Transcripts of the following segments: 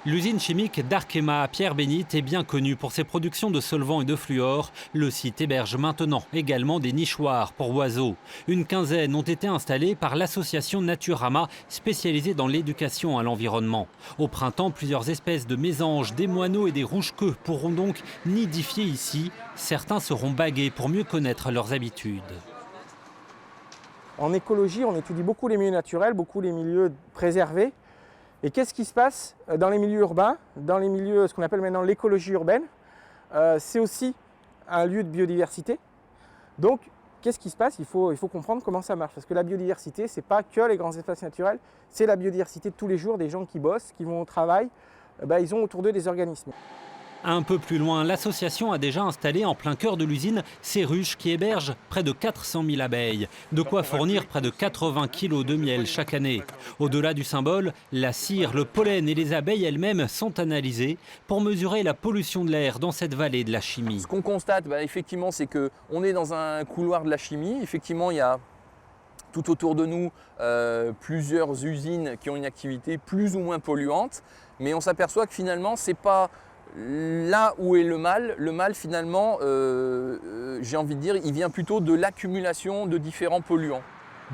L'usine chimique d'Arkema à Pierre-Bénite est bien connue pour ses productions de solvants et de fluor. Le site héberge maintenant également des nichoirs pour oiseaux. Une quinzaine ont été installés par l'association Naturama, spécialisée dans l'éducation à l'environnement. Au printemps, plusieurs espèces de mésanges, des moineaux et des rouges-queues pourront donc nidifier ici. Certains seront bagués pour mieux connaître leurs habitudes. En écologie, on étudie beaucoup les milieux naturels, beaucoup les milieux préservés. Et qu'est-ce qui se passe dans les milieux urbains, dans les milieux, ce qu'on appelle maintenant l'écologie urbaine? C'est aussi un lieu de biodiversité. Donc, qu'est-ce qui se passe? Il faut comprendre comment ça marche. Parce que la biodiversité, ce n'est pas que les grands espaces naturels, c'est la biodiversité de tous les jours, des gens qui bossent, qui vont au travail. Ils ont autour d'eux des organismes. Un peu plus loin, l'association a déjà installé en plein cœur de l'usine ces ruches qui hébergent près de 400 000 abeilles. De quoi fournir près de 80 kilos de miel chaque année. Au-delà du symbole, la cire, le pollen et les abeilles elles-mêmes sont analysées pour mesurer la pollution de l'air dans cette vallée de la chimie. Ce qu'on constate, effectivement, c'est qu'on est dans un couloir de la chimie. Effectivement, il y a tout autour de nous plusieurs usines qui ont une activité plus ou moins polluante. Mais on s'aperçoit que finalement, ce n'est pas là où est le mal. Le mal, finalement, j'ai envie de dire, il vient plutôt de l'accumulation de différents polluants.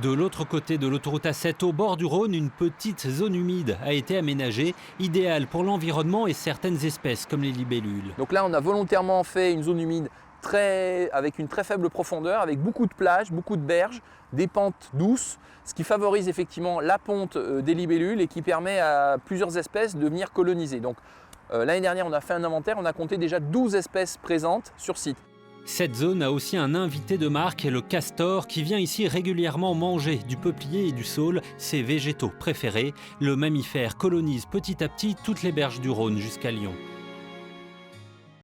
De l'autre côté de l'autoroute A7, au bord du Rhône, une petite zone humide a été aménagée, idéale pour l'environnement et certaines espèces comme les libellules. Donc là, on a volontairement fait une zone humide avec une très faible profondeur, avec beaucoup de plages, beaucoup de berges, des pentes douces, ce qui favorise effectivement la ponte des libellules et qui permet à plusieurs espèces de venir coloniser. Donc l'année dernière, on a fait un inventaire, on a compté déjà 12 espèces présentes sur site. Cette zone a aussi un invité de marque, le castor, qui vient ici régulièrement manger du peuplier et du saule, ses végétaux préférés. Le mammifère colonise petit à petit toutes les berges du Rhône jusqu'à Lyon.